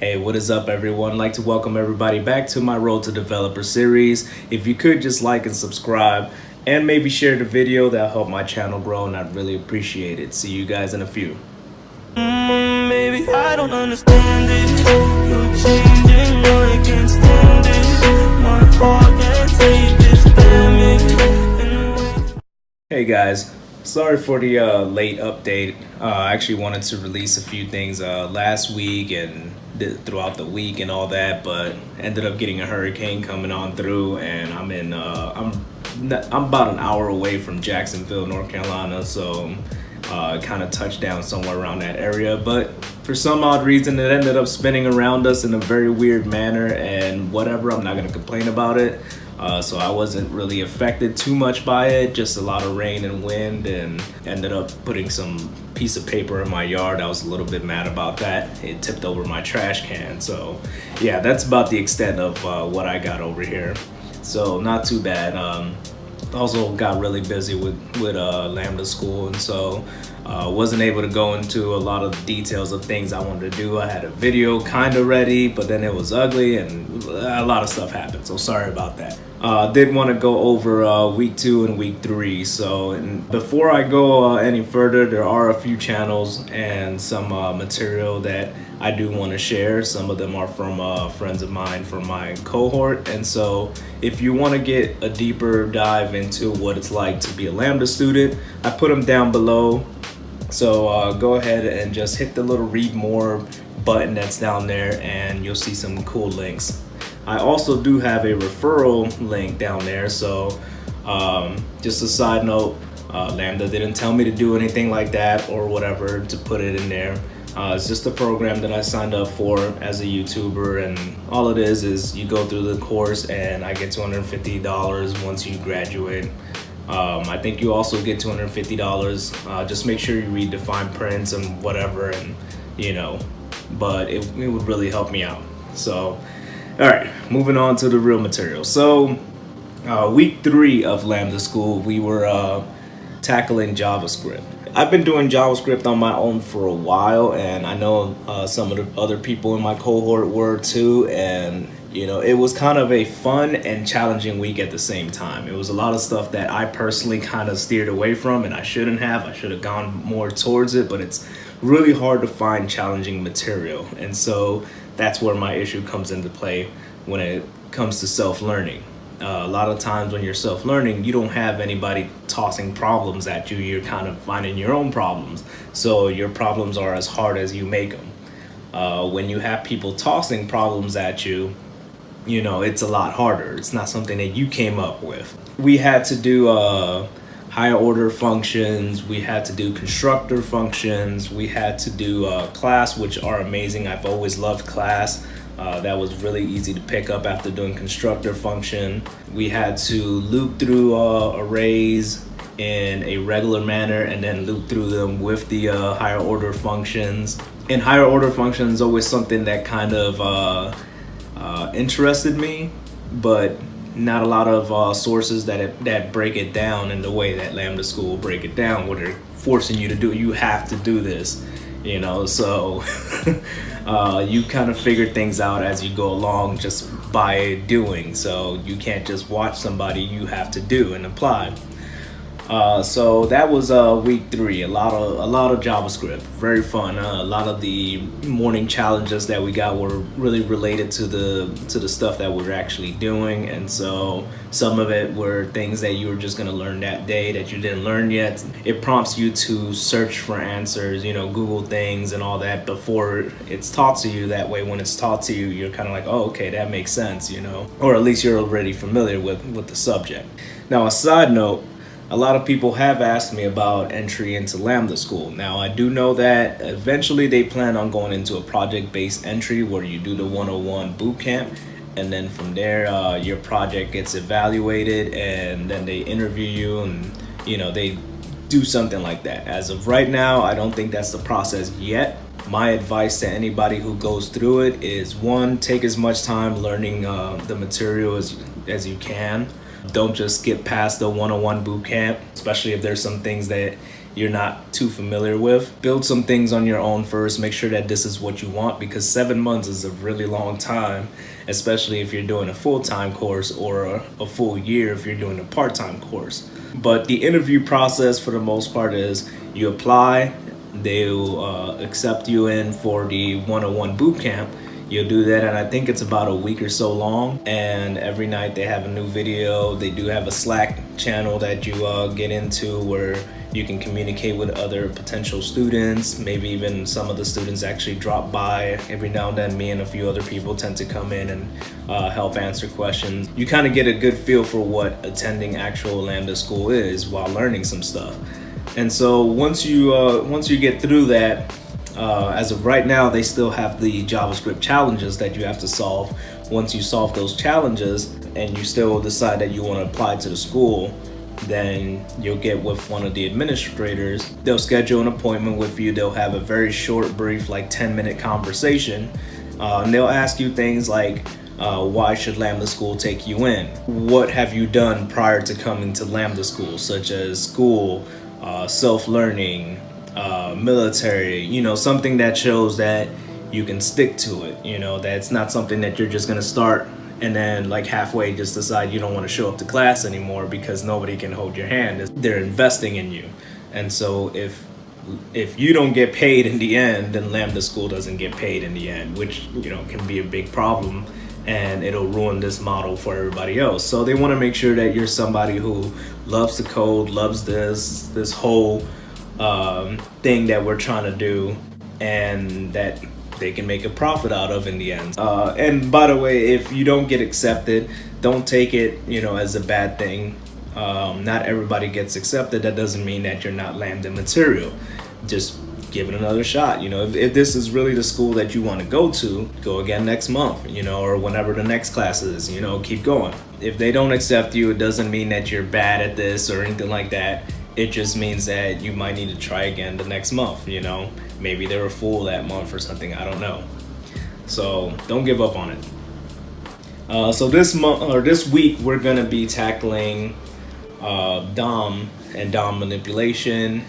Hey, what is up, everyone? I'd like to welcome everybody back to my Road to Developer series. If you could just like and subscribe and maybe share the video, that'll help my channel grow, and I'd really appreciate it. See you guys in a few. Maybe I don't understand it. You're changing, no, I can't stand it. My heart can't take this damage. Hey guys, sorry for the late update. I actually wanted to release a few things last week and throughout the week and all that, but ended up getting a hurricane coming on through, and I'm about an hour away from Jacksonville, North Carolina, so kind of touched down somewhere around that area. But for some odd reason, it ended up spinning around us in a very weird manner, and whatever, I'm not going to complain about it. So I wasn't really affected too much by it, just a lot of rain and wind, and ended up putting some piece of paper in my yard. I was a little bit mad about that. It tipped over my trash can. So yeah, that's about the extent of what I got over here. So not too bad. Also got really busy with Lambda School, and so wasn't able to go into a lot of the details of things I wanted to do. I had a video kind of ready, but then it was ugly and a lot of stuff happened, so sorry about that. Did want to go over week 2 and week 3. So before I go any further, there are a few channels and some material that I do want to share. Some of them are from friends of mine from my cohort, and so if you want to get a deeper dive into what it's like to be a Lambda student, I put them down below. So go ahead and just hit the little read more button that's down there, and you'll see some cool links. I also do have a referral link down there, so just a side note, Lambda didn't tell me to do anything like that or whatever to put it in there. It's just a program that I signed up for as a YouTuber, and all it is you go through the course and I get $250 once you graduate. I think you also get $250. Just make sure you read the fine prints and whatever, and but it would really help me out. So all right, moving on to the real material. So week 3 of Lambda School, we were tackling JavaScript. I've been doing JavaScript on my own for a while, and I know some of the other people in my cohort were too, and it was kind of a fun and challenging week at the same time. It was a lot of stuff that I personally kind of steered away from, and I shouldn't have. I should have gone more towards it, but it's really hard to find challenging material, and so that's where my issue comes into play when it comes to self-learning. A lot of times when you're self-learning, you don't have anybody tossing problems at you. You're kind of finding your own problems. So your problems are as hard as you make them. When you have people tossing problems at you, it's a lot harder. It's not something that you came up with. We had to do higher order functions. We had to do constructor functions. We had to do class, which are amazing. I've always loved class. That was really easy to pick up after doing constructor function. We had to loop through arrays in a regular manner and then loop through them with the higher order functions. And higher order functions is always something that kind of interested me, but not a lot of sources that break it down in the way that Lambda School break it down, where they're forcing you to do, you have to do this, so you kind of figure things out as you go along just by doing. So you can't just watch somebody, you have to do and apply. So that was week 3. A lot of JavaScript, very fun. A lot of the morning challenges that we got were really related to the stuff that we were actually doing, and so some of it were things that you were just gonna learn that day that you didn't learn yet. It prompts you to search for answers, Google things and all that before it's taught to you. That way, when it's taught to you, you're kind of like, oh, okay, that makes sense, or at least you're already familiar with the subject. Now, a side note. A lot of people have asked me about entry into Lambda School. Now, I do know that eventually they plan on going into a project-based entry where you do the 101 bootcamp, and then from there, your project gets evaluated, and then they interview you, and they do something like that. As of right now, I don't think that's the process yet. My advice to anybody who goes through it is, 1, take as much time learning the material as you can. Don't just skip past the 101 boot camp, especially if there's some things that you're not too familiar with. Build some things on your own first. Make sure that this is what you want, because 7 months is a really long time, especially if you're doing a full-time course, or a full year if you're doing a part-time course. But the interview process for the most part is you apply, they'll accept you in for the 101 boot camp. You'll do that, and I think it's about a week or so long, and every night they have a new video. They do have a Slack channel that you get into where you can communicate with other potential students. Maybe even some of the students actually drop by every now and then. Me and a few other people tend to come in and help answer questions. You kind of get a good feel for what attending actual Lambda School is while learning some stuff. And so once you get through that, as of right now, they still have the JavaScript challenges that you have to solve. Once you solve those challenges and you still decide that you want to apply to the school, then you'll get with one of the administrators. They'll schedule an appointment with you. They'll have a very short, brief, like 10-minute conversation. And they'll ask you things like, why should Lambda School take you in? What have you done prior to coming to Lambda School, such as school, self-learning, military, something that shows that you can stick to it, that's not something that you're just going to start and then like halfway just decide you don't want to show up to class anymore because nobody can hold your hand. They're investing in you. And so if you don't get paid in the end, then Lambda School doesn't get paid in the end, which can be a big problem, and it'll ruin this model for everybody else. So they want to make sure that you're somebody who loves to code, loves this whole thing that we're trying to do, and that they can make a profit out of in the end. And by the way, if you don't get accepted, don't take it as a bad thing. Not everybody gets accepted. That doesn't mean that you're not Lambda material. Just give it another shot. If this is really the school that you want to go to, go again next month, or whenever the next class is, keep going. If they don't accept you, it doesn't mean that you're bad at this or anything like that. It just means that you might need to try again the next month, Maybe they were full that month or something, I don't know. So don't give up on it. So this week we're gonna be tackling DOM and DOM manipulation.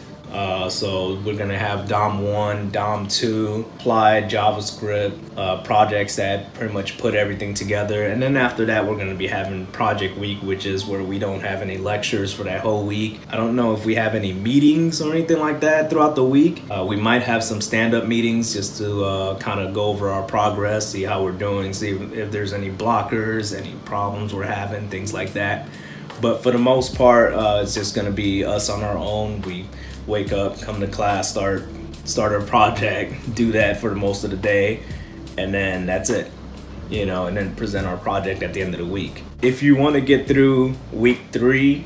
So we're gonna have DOM 1, DOM 2, applied JavaScript projects that pretty much put everything together. And then after that, we're gonna be having project week, which is where we don't have any lectures for that whole week. I don't know if we have any meetings or anything like that throughout the week. We might have some stand-up meetings just to kind of go over our progress, see how we're doing, see if there's any blockers, any problems we're having, things like that. But for the most part, it's just gonna be us on our own. We wake up, come to class, start our project, do that for most of the day, and then that's it, and then present our project at the end of the week. If you want to get through week 3,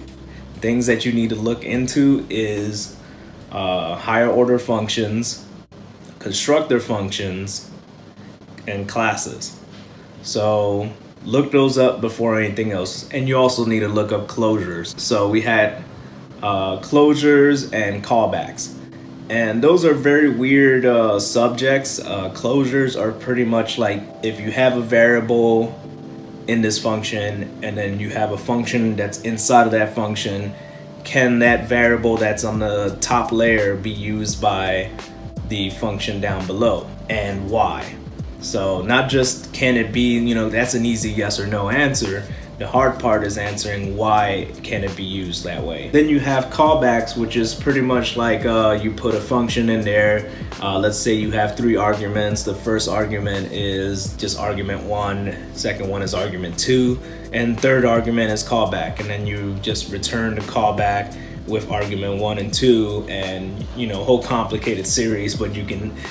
things that you need to look into is higher order functions, constructor functions, and classes. So look those up before anything else. And you also need to look up closures. So we had closures and callbacks, and those are very weird subjects. Closures are pretty much like if you have a variable in this function and then you have a function that's inside of that function, can that variable that's on the top layer be used by the function down below, and why? So not just can it be, that's an easy yes or no answer. The hard part is answering why can it be used that way. Then you have callbacks, which is pretty much like you put a function in there. Let's say you have 3 arguments. The first argument is just argument 1, second one is argument 2, and third argument is callback. And then you just return the callback with argument 1 and 2, and whole complicated series, but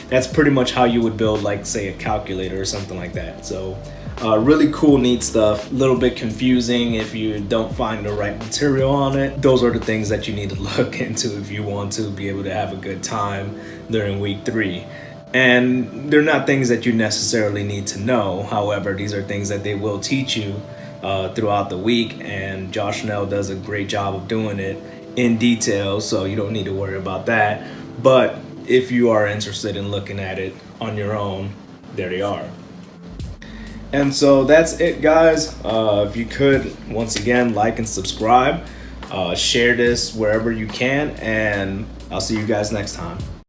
that's pretty much how you would build, like, say, a calculator or something like that. So really cool, neat stuff. A little bit confusing if you don't find the right material on it. Those are the things that you need to look into if you want to be able to have a good time during week 3. And they're not things that you necessarily need to know. However, these are things that they will teach you throughout the week, and Josh Nell does a great job of doing it in detail, so you don't need to worry about that. But if you are interested in looking at it on your own, there they are. And so that's it, guys. If you could, once again, like and subscribe, share this wherever you can, and I'll see you guys next time.